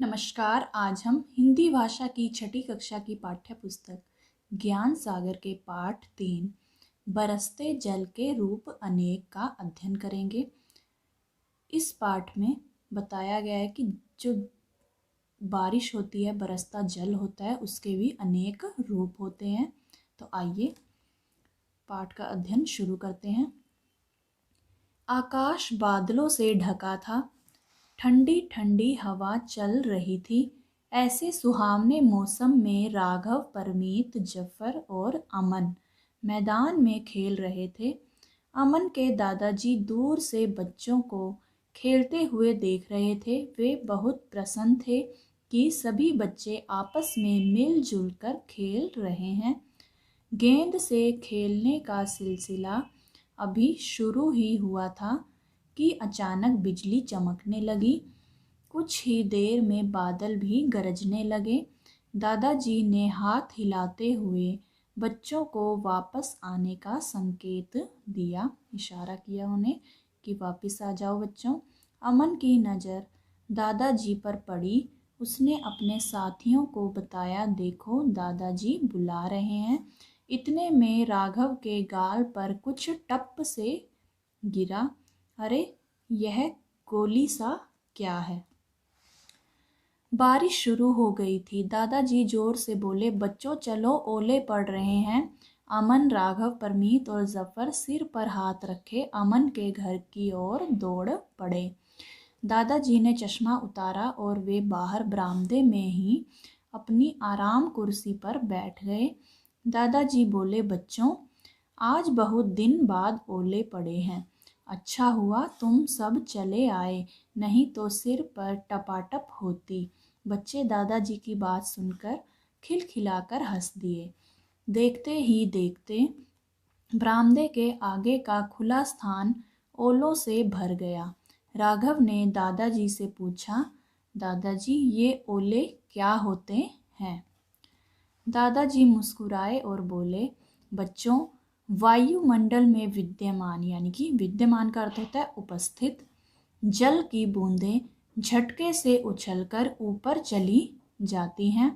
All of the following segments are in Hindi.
नमस्कार। आज हम हिंदी भाषा की छठी कक्षा की पाठ्य पुस्तक ज्ञान सागर के पाठ 3 बरसते जल के रूप अनेक का अध्ययन करेंगे। इस पाठ में बताया गया है कि जो बारिश होती है, बरसता जल होता है, उसके भी अनेक रूप होते हैं। तो आइए पाठ का अध्ययन शुरू करते हैं। आकाश बादलों से ढका था, ठंडी ठंडी हवा चल रही थी। ऐसे सुहावने मौसम में राघव, परमीत, जफर और अमन मैदान में खेल रहे थे। अमन के दादाजी दूर से बच्चों को खेलते हुए देख रहे थे। वे बहुत प्रसन्न थे कि सभी बच्चे आपस में मिलजुल कर खेल रहे हैं। गेंद से खेलने का सिलसिला अभी शुरू ही हुआ था कि अचानक बिजली चमकने लगी। कुछ ही देर में बादल भी गरजने लगे। दादाजी ने हाथ हिलाते हुए बच्चों को वापस आने का संकेत दिया, इशारा किया उन्हें कि वापस आ जाओ बच्चों। अमन की नज़र दादाजी पर पड़ी। उसने अपने साथियों को बताया, देखो दादाजी बुला रहे हैं। इतने में राघव के गाल पर कुछ टप से गिरा। अरे यह गोली सा क्या है? बारिश शुरू हो गई थी। दादाजी जोर से बोले, बच्चों चलो, ओले पड़ रहे हैं। अमन, राघव, परमीत और जफर सिर पर हाथ रखे अमन के घर की ओर दौड़ पड़े। दादाजी ने चश्मा उतारा और वे बाहर बरामदे में ही अपनी आराम कुर्सी पर बैठ गए। दादाजी बोले, बच्चों आज बहुत दिन बाद ओले पड़े हैं। अच्छा हुआ तुम सब चले आए, नहीं तो सिर पर टपाटप होती। बच्चे दादाजी की बात सुनकर खिलखिलाकर हंस दिए। देखते ही देखते बरामदे के आगे का खुला स्थान ओलों से भर गया। राघव ने दादाजी से पूछा, दादाजी ये ओले क्या होते हैं? दादाजी मुस्कुराए और बोले, बच्चों वायुमंडल में विद्यमान, यानी कि विद्यमान का अर्थ होता है उपस्थित, जल की बूंदें झटके से उछलकर ऊपर चली जाती हैं।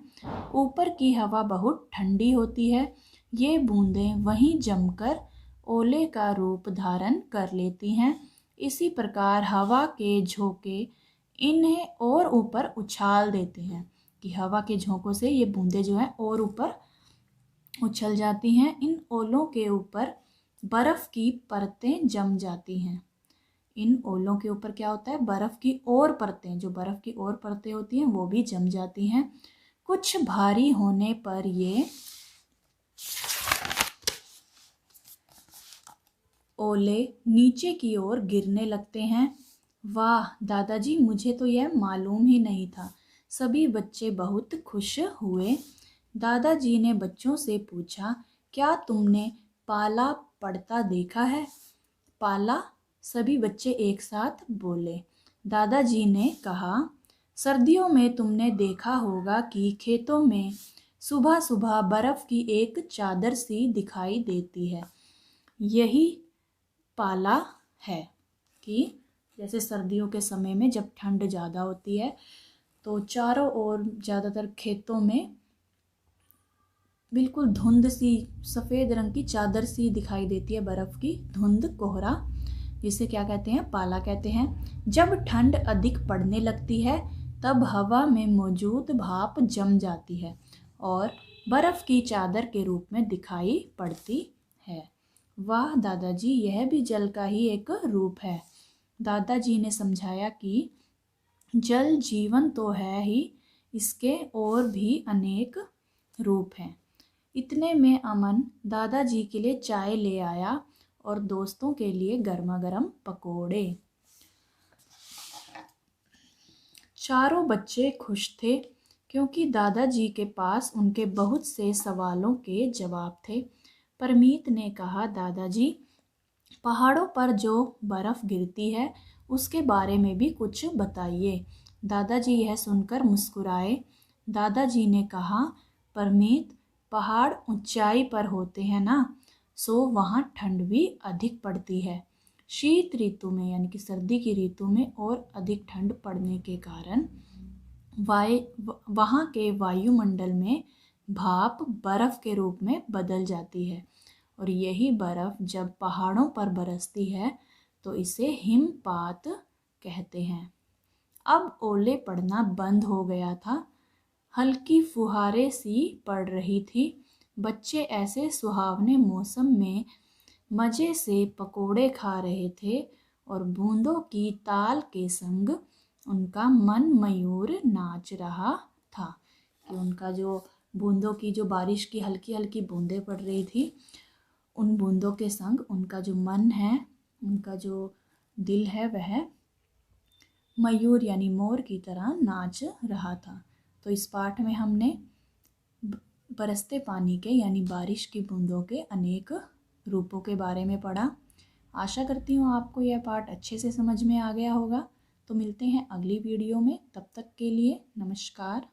ऊपर की हवा बहुत ठंडी होती है। ये बूंदें वहीं जमकर ओले का रूप धारण कर लेती हैं। इसी प्रकार हवा के झोंके इन्हें और ऊपर उछाल देते हैं कि हवा के झोंकों से ये बूंदें जो हैं और ऊपर उछल जाती हैं। इन ओलों के ऊपर बर्फ की परतें जम जाती हैं। इन ओलों के ऊपर क्या होता है? बर्फ की और परतें, जो बर्फ की और परतें होती हैं वो भी जम जाती हैं। कुछ भारी होने पर ये ओले नीचे की ओर गिरने लगते हैं। वाह दादाजी, मुझे तो यह मालूम ही नहीं था। सभी बच्चे बहुत खुश हुए। दादाजी ने बच्चों से पूछा, क्या तुमने पाला पड़ता देखा है? पाला? सभी बच्चे एक साथ बोले। दादाजी ने कहा, सर्दियों में तुमने देखा होगा कि खेतों में सुबह सुबह बर्फ की एक चादर सी दिखाई देती है। यही पाला है कि जैसे सर्दियों के समय में जब ठंड ज़्यादा होती है तो चारों ओर ज़्यादातर खेतों में बिल्कुल धुंध सी, सफ़ेद रंग की चादर सी दिखाई देती है, बर्फ़ की धुंध, कोहरा, जिसे क्या कहते हैं? पाला कहते हैं। जब ठंड अधिक पड़ने लगती है तब हवा में मौजूद भाप जम जाती है और बर्फ़ की चादर के रूप में दिखाई पड़ती है। वाह दादाजी, यह भी जल का ही एक रूप है। दादाजी ने समझाया कि जल जीवन तो है ही, इसके और भी अनेक रूप हैं। इतने में अमन दादाजी के लिए चाय ले आया और दोस्तों के लिए गर्मा गर्म पकोड़े। चारों बच्चे खुश थे क्योंकि दादाजी के पास उनके बहुत से सवालों के जवाब थे। परमीत ने कहा, दादाजी पहाड़ों पर जो बर्फ़ गिरती है उसके बारे में भी कुछ बताइए। दादाजी यह सुनकर मुस्कुराए। दादाजी ने कहा, परमीत पहाड़ ऊंचाई पर होते हैं ना, सो वहाँ ठंड भी अधिक पड़ती है। शीत ऋतु में, यानी कि सर्दी की ऋतु में और अधिक ठंड पड़ने के कारण वहाँ के वायुमंडल में भाप बर्फ़ के रूप में बदल जाती है और यही बर्फ़ जब पहाड़ों पर बरसती है तो इसे हिमपात कहते हैं। अब ओले पड़ना बंद हो गया था। हल्की फुहारें सी पड़ रही थी। बच्चे ऐसे सुहावने मौसम में मज़े से पकोड़े खा रहे थे और बूंदों की ताल के संग उनका मन मयूर नाच रहा था। कि उनका जो बूंदों की जो बारिश की हल्की हल्की बूंदें पड़ रही थी, उन बूंदों के संग उनका जो मन है, उनका जो दिल है, वह मयूर यानी मोर की तरह नाच रहा था। तो इस पाठ में हमने बरसते पानी के यानी बारिश की बूंदों के अनेक रूपों के बारे में पढ़ा। आशा करती हूँ आपको यह पाठ अच्छे से समझ में आ गया होगा। तो मिलते हैं अगली वीडियो में, तब तक के लिए नमस्कार।